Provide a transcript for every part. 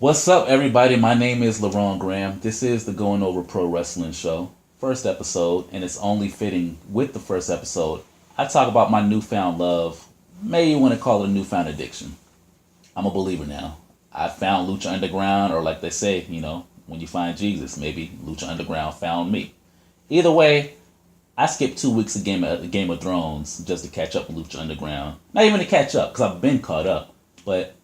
What's up, everybody? My name is LaRon Graham. This is the Going Over Pro Wrestling Show, first episode, and it's only fitting with the first episode. I talk about my newfound love. Maybe you want to call it a newfound addiction. I'm a believer now. I found Lucha Underground, or like they say, when you find Jesus, maybe Lucha Underground found me. Either way, I skipped 2 weeks of Game of Thrones just to catch up with Lucha Underground. Not even to catch up, because I've been caught up. But,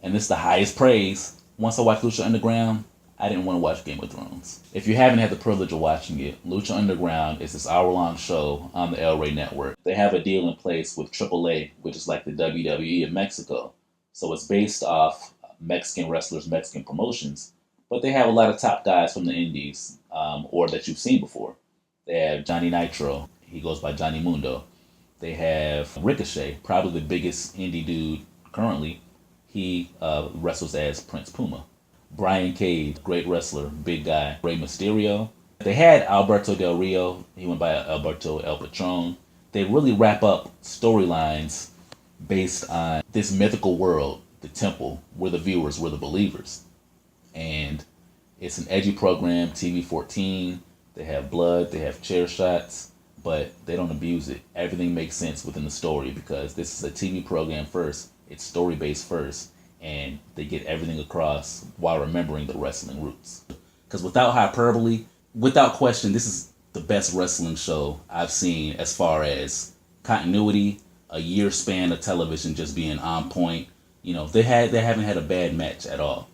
and this is the highest praise, once I watched Lucha Underground, I didn't want to watch Game of Thrones. If you haven't had the privilege of watching it, Lucha Underground is this hour-long show on the El Rey Network. They have a deal in place with AAA, which is like the WWE of Mexico. So it's based off Mexican wrestlers, Mexican promotions. But they have a lot of top guys from the indies, or that you've seen before. They have Johnny Nitro. He goes by Johnny Mundo. They have Ricochet, probably the biggest indie dude currently. He wrestles as Prince Puma. Brian Cage, great wrestler, big guy. Rey Mysterio. They had Alberto Del Rio. He went by Alberto El Patron. They really wrap up storylines based on this mythical world, the temple. We're the viewers, we're the believers. And it's an edgy program, TV 14. They have blood, they have chair shots, but they don't abuse it. Everything makes sense within the story because this is a TV program first. It's story-based first, and they get everything across while remembering the wrestling roots. Because without hyperbole, without question, this is the best wrestling show I've seen as far as continuity, a year span of television just being on point. They haven't had a bad match at all.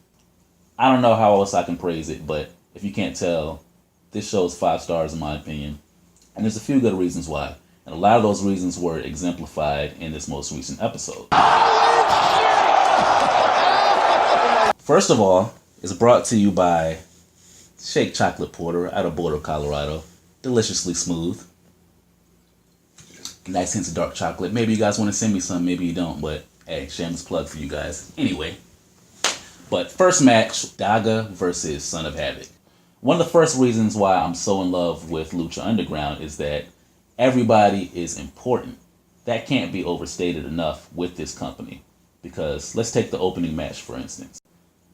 I don't know how else I can praise it, but if you can't tell, this show is 5 stars in my opinion. And there's a few good reasons why. And a lot of those reasons were exemplified in this most recent episode. First of all, it's brought to you by Shake Chocolate Porter out of Boulder, Colorado. Deliciously smooth. Nice hints of dark chocolate. Maybe you guys want to send me some, maybe you don't, but hey, shameless plug for you guys. Anyway, but first match, Daga versus Son of Havoc. One of the first reasons why I'm so in love with Lucha Underground is that everybody is important. That can't be overstated enough with this company. Because let's take the opening match, for instance.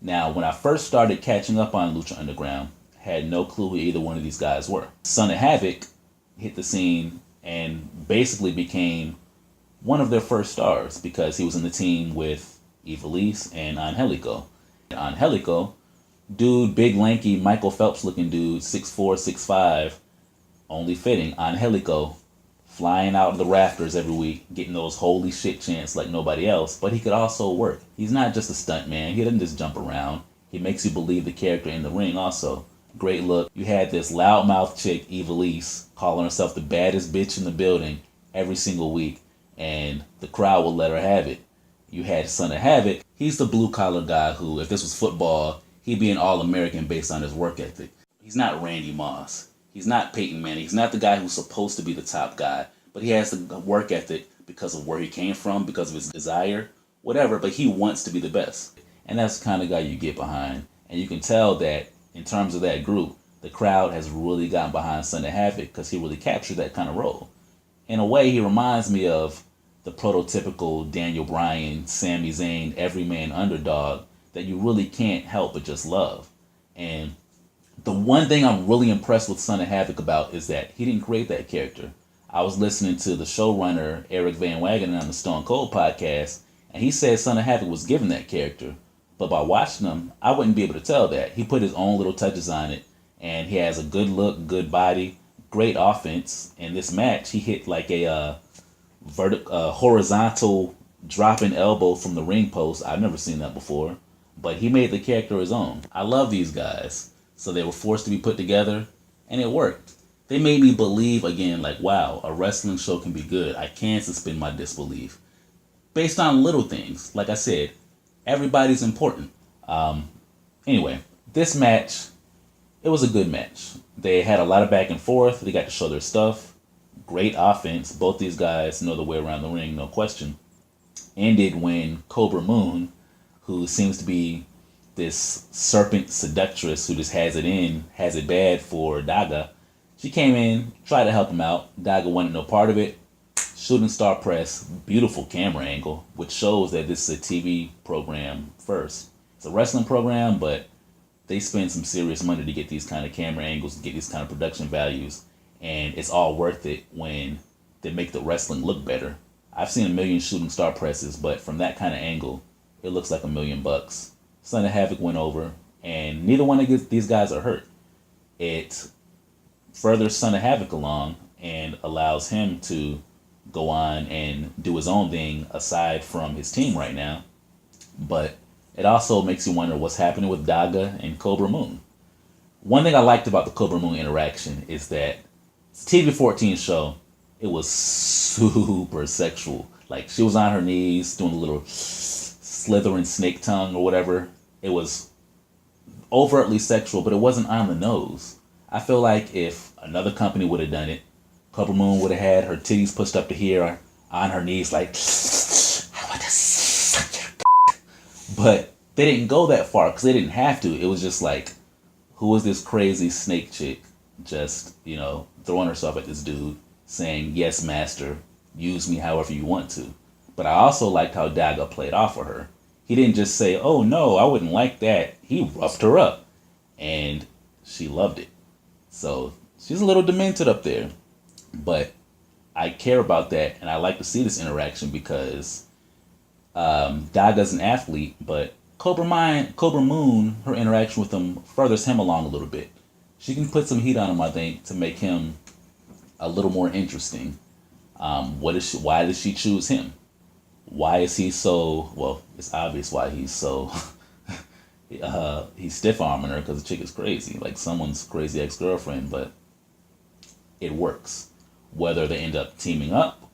Now, when I first started catching up on Lucha Underground, I had no clue who either one of these guys were. Son of Havoc hit the scene and basically became one of their first stars because he was in the team with Ivelisse and Angelico. Angelico, dude, big, lanky, Michael Phelps looking dude, 6'4", 6'5", only fitting. Angelico, flying out of the rafters every week, getting those holy shit chants like nobody else, but he could also work. He's not just a stunt man. He doesn't just jump around. He makes you believe the character in the ring also. Great look. You had this loudmouth chick, Ivelisse, calling herself the baddest bitch in the building every single week, and the crowd would let her have it. You had Son of Havoc. He's the blue-collar guy who, if this was football, he'd be an All-American based on his work ethic. He's not Randy Moss. He's not Peyton Manning. He's not the guy who's supposed to be the top guy, but he has the work ethic because of where he came from, because of his desire, whatever, but he wants to be the best. And that's the kind of guy you get behind. And you can tell that in terms of that group, the crowd has really gotten behind Son of Havoc because he really captured that kind of role. In a way, he reminds me of the prototypical Daniel Bryan, Sami Zayn, everyman underdog that you really can't help but just love. And the one thing I'm really impressed with Son of Havoc about is that he didn't create that character. I was listening to the showrunner, Eric Van Wagenen, on the Stone Cold podcast, and he said Son of Havoc was given that character. But by watching him, I wouldn't be able to tell that. He put his own little touches on it, and he has a good look, good body, great offense. In this match, he hit like a horizontal dropping elbow from the ring post. I've never seen that before. But he made the character his own. I love these guys. So they were forced to be put together, and it worked. They made me believe again, like, wow, a wrestling show can be good. I can suspend my disbelief. Based on little things. Like I said, everybody's important. Anyway, this match, it was a good match. They had a lot of back and forth. They got to show their stuff. Great offense. Both these guys know the way around the ring, no question. Ended when Cobra Moon, who seems to be this serpent seductress who just has it bad for Daga. She came in, tried to help him out. Daga wanted no part of it. Shooting star press, beautiful camera angle, which shows that this is a TV program first. It's a wrestling program, but they spend some serious money to get these kind of camera angles, to get these kind of production values, and it's all worth it when they make the wrestling look better. I've seen a million shooting star presses, but from that kind of angle, it looks like $1,000,000. Son of Havoc went over, and neither one of these guys are hurt. It furthers Son of Havoc along and allows him to go on and do his own thing aside from his team right now. But it also makes you wonder what's happening with Daga and Cobra Moon. One thing I liked about the Cobra Moon interaction is that it's a TV-14 show. It was super sexual. Like, she was on her knees doing a little slithering snake tongue or whatever. It was overtly sexual, but it wasn't on the nose. I feel like if another company would have done it, Cobra Moon would have had her titties pushed up to here on her knees like, I want to suck your But they didn't go that far because they didn't have to. It was just like, who is this crazy snake chick just, throwing herself at this dude saying, yes, master, use me however you want to. But I also liked how Daga played off of her. He didn't just say, oh no, I wouldn't like that. He roughed her up. And she loved it. So she's a little demented up there. But I care about that, and I like to see this interaction because Daga's an athlete, but Cobra Moon, her interaction with him furthers him along a little bit. She can put some heat on him, I think, to make him a little more interesting. Why does she choose him? Why is he so, well, it's obvious why he's so, he's stiff-arming her because the chick is crazy, like someone's crazy ex-girlfriend, but it works. Whether they end up teaming up,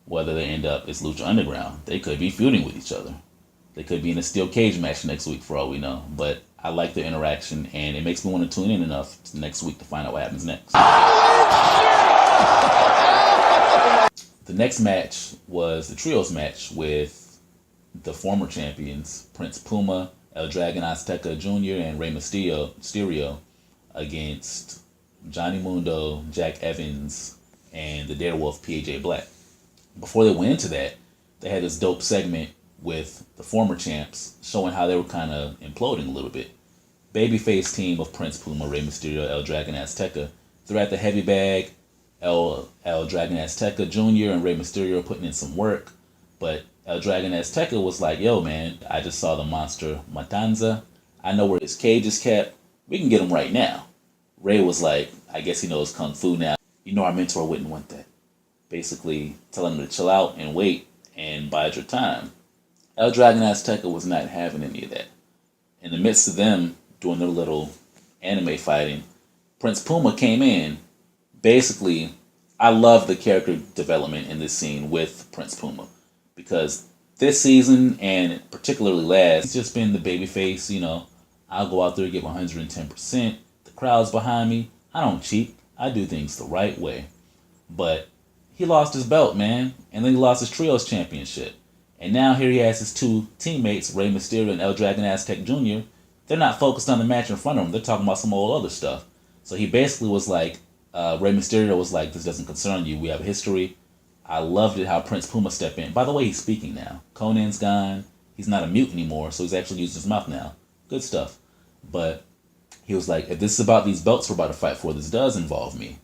whether they end up, it's Lucha Underground. They could be feuding with each other. They could be in a steel cage match next week for all we know, but I like the interaction and it makes me want to tune in enough next week to find out what happens next. The next match was the trios match with the former champions, Prince Puma, El Dragon Azteca Jr., and Rey Mysterio against Johnny Mundo, Jack Evans, and the Darewolf PJ Black. Before they went into that, they had this dope segment with the former champs showing how they were kind of imploding a little bit. Babyface team of Prince Puma, Rey Mysterio, El Dragon Azteca. They're at the heavy bag. El Dragon Azteca Jr. and Rey Mysterio putting in some work. But El Dragon Azteca was like, yo, man, I just saw the monster Matanza. I know where his cage is kept. We can get him right now. Rey was like, I guess he knows Kung Fu now. Our mentor wouldn't want that. Basically, telling him to chill out and wait and bide your time. El Dragon Azteca was not having any of that. In the midst of them doing their little anime fighting, Prince Puma came in. Basically, I love the character development in this scene with Prince Puma. Because this season, and particularly last, he's just been the babyface, I'll go out there and give 110%. The crowd's behind me. I don't cheat. I do things the right way. But he lost his belt, man. And then he lost his Trios Championship. And now here he has his two teammates, Rey Mysterio and El Dragon Aztec Jr. They're not focused on the match in front of him. They're talking about some old other stuff. So he basically was like, Rey Mysterio was like, this doesn't concern you. We have a history. I loved it how Prince Puma stepped in. By the way, he's speaking now. Conan's gone. He's not a mute anymore, so he's actually using his mouth now. Good stuff. But he was like, if this is about these belts we're about to fight for, this does involve me.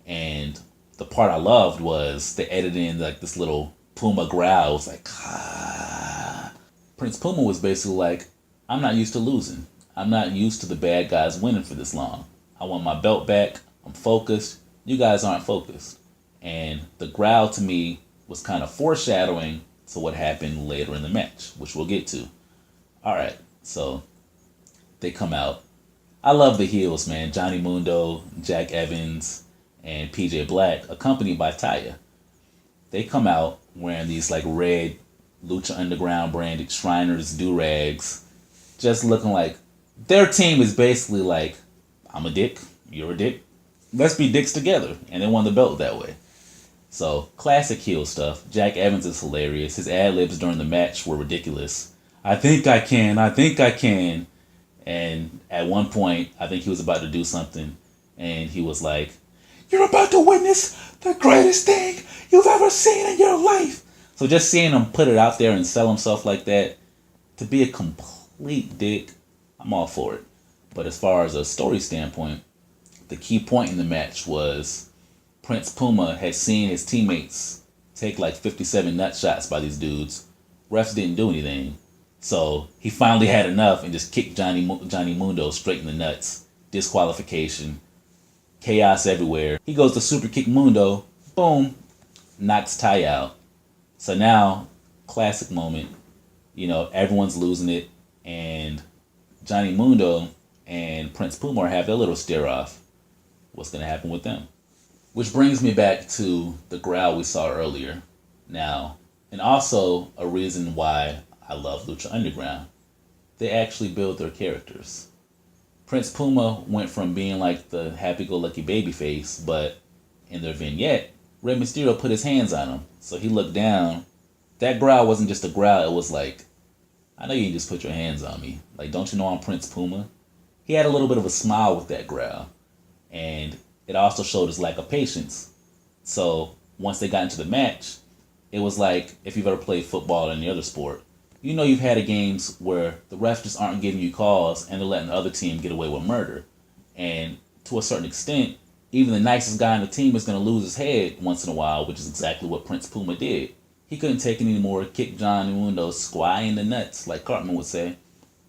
And the part I loved was they edited in like this little Puma growl. It was like, ah. Prince Puma was basically like, I'm not used to losing. I'm not used to the bad guys winning for this long. I want my belt back. I'm focused. You guys aren't focused. And the growl to me was kind of foreshadowing to what happened later in the match, which we'll get to. All right, so they come out. I love the heels, man. Johnny Mundo, Jack Evans, and PJ Black, accompanied by Taya. They come out wearing these like red Lucha Underground branded Shriners do-rags, just looking like their team is basically like, I'm a dick, you're a dick, let's be dicks together. And they won the belt that way. So, classic heel stuff. Jack Evans is hilarious. His ad-libs during the match were ridiculous. I think I can. And at one point, I think he was about to do something, and he was like, you're about to witness the greatest thing you've ever seen in your life. So just seeing him put it out there and sell himself like that, to be a complete complete dick, I'm all for it. But as far as a story standpoint, the key point in the match was Prince Puma had seen his teammates take like 57 nut shots by these dudes. Refs didn't do anything. So he finally had enough and just kicked Johnny Mundo straight in the nuts. Disqualification. Chaos everywhere. He goes to super kick Mundo. Boom. Knocks Taya out. So now, classic moment. You know, everyone's losing it. And Johnny Mundo and Prince Puma have their little stare off. What's going to happen with them? Which brings me back to the growl we saw earlier. Now, and also a reason why I love Lucha Underground. They actually build their characters. Prince Puma went from being like the happy-go-lucky babyface, but in their vignette, Rey Mysterio put his hands on him. So he looked down. That growl wasn't just a growl, it was like, I know you can just put your hands on me. Like, don't you know I'm Prince Puma? He had a little bit of a smile with that growl. And it also showed his lack of patience. So once they got into the match, it was like, if you've ever played football or any other sport, you know you've had games where the refs just aren't giving you calls and they're letting the other team get away with murder. And to a certain extent, even the nicest guy on the team is going to lose his head once in a while, which is exactly what Prince Puma did. He couldn't take it anymore, kicked Johnny Mundo square in the nuts, like Cartman would say.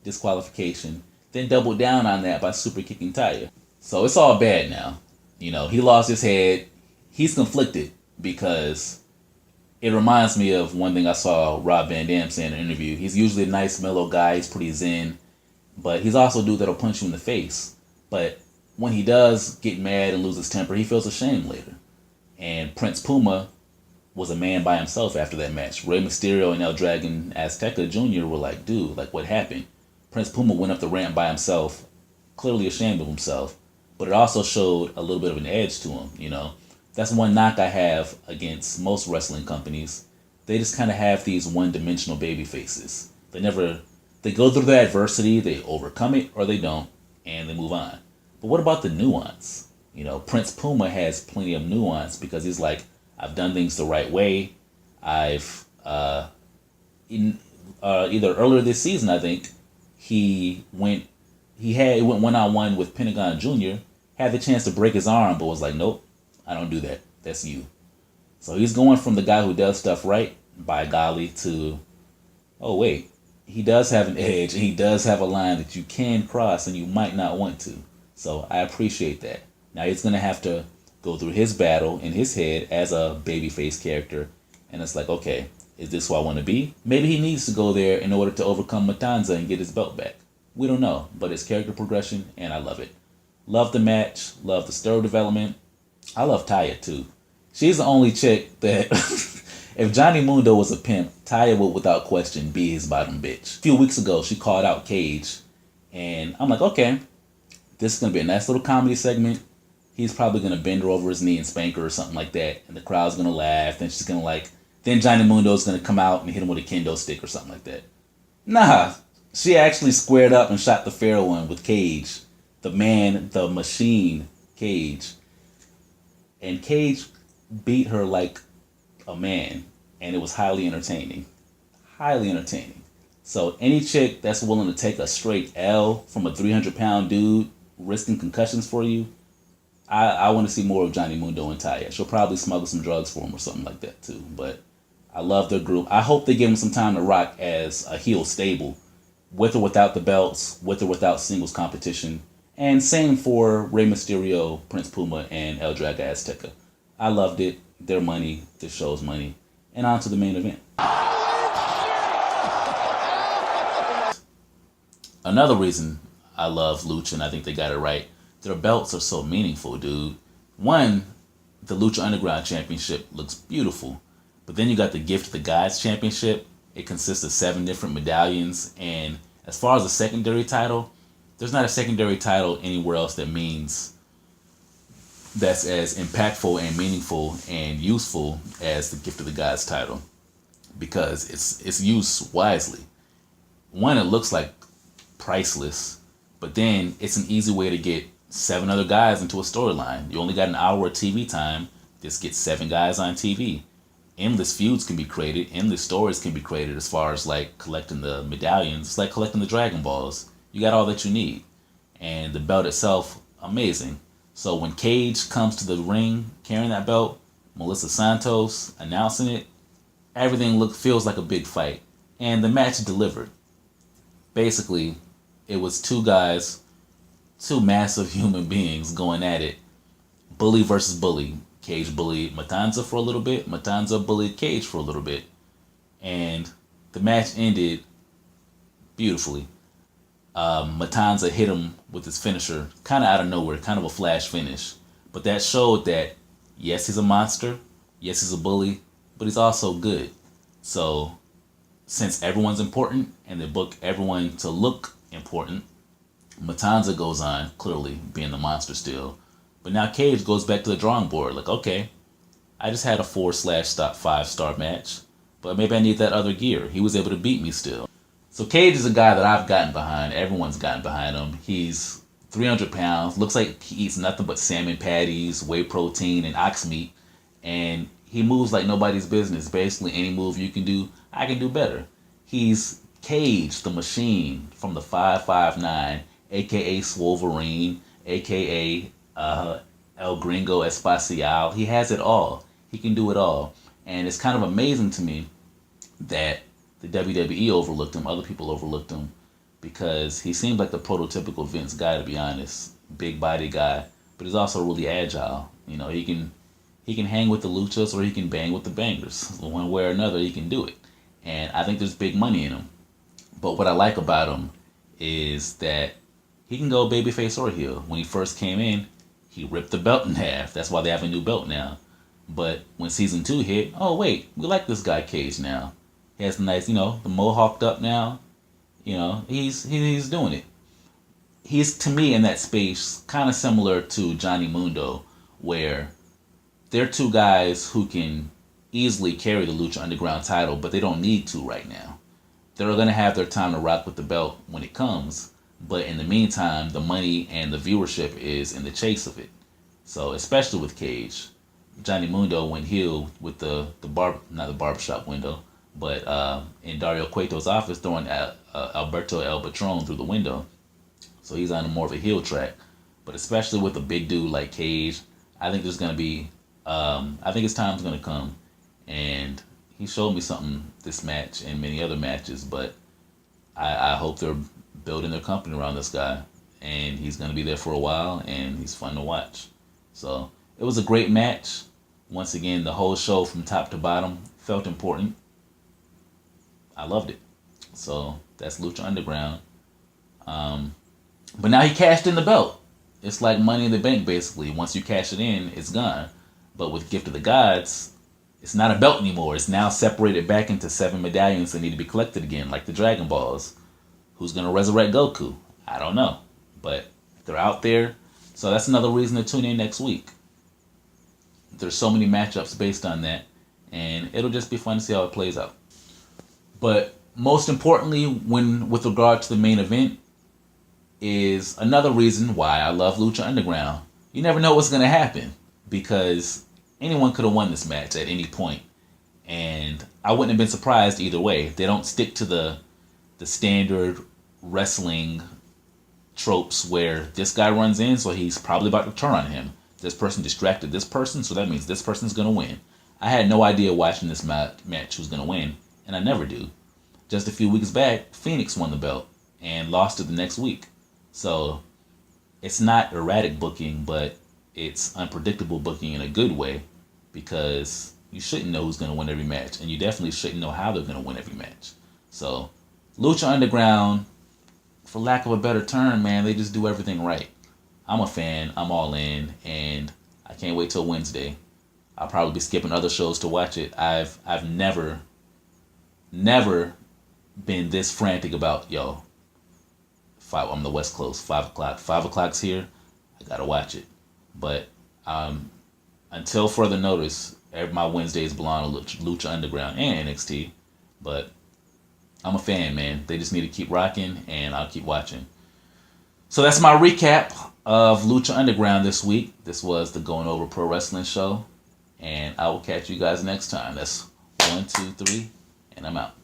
Disqualification. Then doubled down on that by super kicking Taya. So it's all bad now. You know, he lost his head. He's conflicted because it reminds me of one thing I saw Rob Van Dam say in an interview. He's usually a nice, mellow guy. He's pretty zen. But he's also a dude that'll punch you in the face. But when he does get mad and lose his temper, he feels ashamed later. And Prince Puma was a man by himself after that match. Rey Mysterio and El Dragon Azteca Jr. were like, dude, like what happened? Prince Puma went up the ramp by himself, clearly ashamed of himself. But it also showed a little bit of an edge to him, you know. That's one knock I have against most wrestling companies. They just kind of have these one-dimensional baby faces. They go through the adversity, they overcome it, or they don't, and they move on. But what about the nuance? You know, Prince Puma has plenty of nuance because he's like, I've done things the right way. I've, either earlier this season, I think, he went one-on-one with Pentagon Jr., had the chance to break his arm, but was like, nope, I don't do that. That's you. So he's going from the guy who does stuff right, by golly, to, oh wait, he does have an edge, and he does have a line that you can cross and you might not want to. So I appreciate that. Now he's going to have to go through his battle in his head as a babyface character, and it's like, okay, is this who I want to be? Maybe he needs to go there in order to overcome Matanza and get his belt back. We don't know, but it's character progression, and I love it. Love the match, love the story development. I love Taya, too. She's the only chick that, if Johnny Mundo was a pimp, Taya would, without question, be his bottom bitch. A few weeks ago, she called out Cage, and I'm like, okay, this is going to be a nice little comedy segment. He's probably going to bend her over his knee and spank her or something like that, and the crowd's going to laugh, and she's going to then Johnny Mundo's going to come out and hit him with a kendo stick or something like that. Nah, she actually squared up and shot the fair one with Cage. The man, the machine, Cage. And Cage beat her like a man. And it was highly entertaining. Highly entertaining. So any chick that's willing to take a straight L from a 300-pound dude risking concussions for you, I want to see more of Johnny Mundo and Taya. She'll probably smuggle some drugs for him or something like that too. But I love their group. I hope they give him some time to rock as a heel stable. With or without the belts, with or without singles competition. And same for Rey Mysterio, Prince Puma, and El Draga Azteca. I loved it. Their money, this show's money. And on to the main event. Another reason I love Lucha, and I think they got it right, their belts are so meaningful, dude. One, the Lucha Underground Championship looks beautiful. But then you got the Gift of the Gods Championship. It consists of 7 different medallions. And as far as the secondary title, there's not a secondary title anywhere else that's as impactful and meaningful and useful as the Gift of the Gods title. Because it's used wisely. One, it looks like priceless. But then it's an easy way to get 7 other guys into a storyline. You only got an hour of TV time. Just get 7 guys on TV. endless feuds can be created, endless stories can be created as far as like collecting the medallions. It's like collecting the Dragon Balls. You got all that you need. And the belt itself, amazing. So when Cage comes to the ring carrying that belt, Melissa Santos announcing it, everything feels like a big fight. And the match delivered. Basically, it was two guys, two massive human beings going at it. Bully versus bully. Cage bullied Matanza for a little bit. Matanza bullied Cage for a little bit. And the match ended beautifully. Matanza hit him with his finisher, kind of out of nowhere, kind of a flash finish. But that showed that, yes, he's a monster. Yes, he's a bully. But he's also good. So, since everyone's important and they book everyone to look important, Matanza goes on, clearly being the monster still. But now Cage goes back to the drawing board. Like, okay, I just had a 4/5 star match, but maybe I need that other gear. He was able to beat me still. So Cage is a guy that I've gotten behind. Everyone's gotten behind him. He's 300 pounds. Looks like he eats nothing but salmon patties, whey protein, and ox meat. And he moves like nobody's business. Basically, any move you can do, I can do better. He's Cage, the Machine, from the 559, a.k.a. Swolverine, a.k.a. El Gringo Espacial. He has it all. He can do it all. And it's kind of amazing to me that the WWE overlooked him, other people overlooked him, because he seemed like the prototypical Vince guy, to be honest. Big body guy, but he's also really agile. You know, he can hang with the luchas or he can bang with the bangers. One way or another, he can do it. And I think there's big money in him. But what I like about him is that he can go babyface or heel. When he first came in, he ripped the belt in half. That's why they have a new belt now. But when season 2 hit, oh wait, we like this guy Cage now. He has the nice, the mohawked up now. He's doing it. He's, to me, in that space, kind of similar to Johnny Mundo, where they're two guys who can easily carry the Lucha Underground title, but they don't need to right now. They're going to have their time to rock with the belt when it comes, but in the meantime, the money and the viewership is in the chase of it. So, especially with Cage, Johnny Mundo went heel with not the barbershop window, but in Dario Cueto's office, throwing Alberto El Patron through the window. So he's on more of a heel track. But especially with a big dude like Cage, I think there's going to be, I think his time's going to come. And he showed me something this match and many other matches, but I hope they're building their company around this guy. And he's going to be there for a while, and he's fun to watch. So it was a great match. Once again, the whole show from top to bottom felt important. I loved it. So that's Lucha Underground. But now he cashed in the belt. It's like Money in the Bank, basically. Once you cash it in, it's gone. But with Gift of the Gods, it's not a belt anymore. It's now separated back into 7 medallions that need to be collected again, like the Dragon Balls. Who's going to resurrect Goku? I don't know. But they're out there. So that's another reason to tune in next week. There's so many matchups based on that. And it'll just be fun to see how it plays out. But most importantly, with regard to the main event, is another reason why I love Lucha Underground. You never know what's going to happen, because anyone could have won this match at any point, and I wouldn't have been surprised either way. They don't stick to the standard wrestling tropes where this guy runs in, so he's probably about to turn on him. This person distracted this person, so that means this person's going to win. I had no idea watching this match who's going to win, and I never do. Just a few weeks back, Phoenix won the belt and lost it the next week. So it's not erratic booking, but it's unpredictable booking in a good way, because you shouldn't know who's going to win every match, and you definitely shouldn't know how they're going to win every match. So Lucha Underground, for lack of a better term, man, they just do everything right. I'm a fan. I'm all in, and I can't wait till Wednesday. I'll probably be skipping other shows to watch it. I've never been this frantic about, I'm the West Coast, 5 o'clock. 5 o'clock's here. I gotta watch it. But until further notice, my Wednesdays belong to Lucha Underground and NXT. But I'm a fan, man. They just need to keep rocking, and I'll keep watching. So that's my recap of Lucha Underground this week. This was the Going Over Pro Wrestling show. And I will catch you guys next time. That's 1, 2, 3, and I'm out.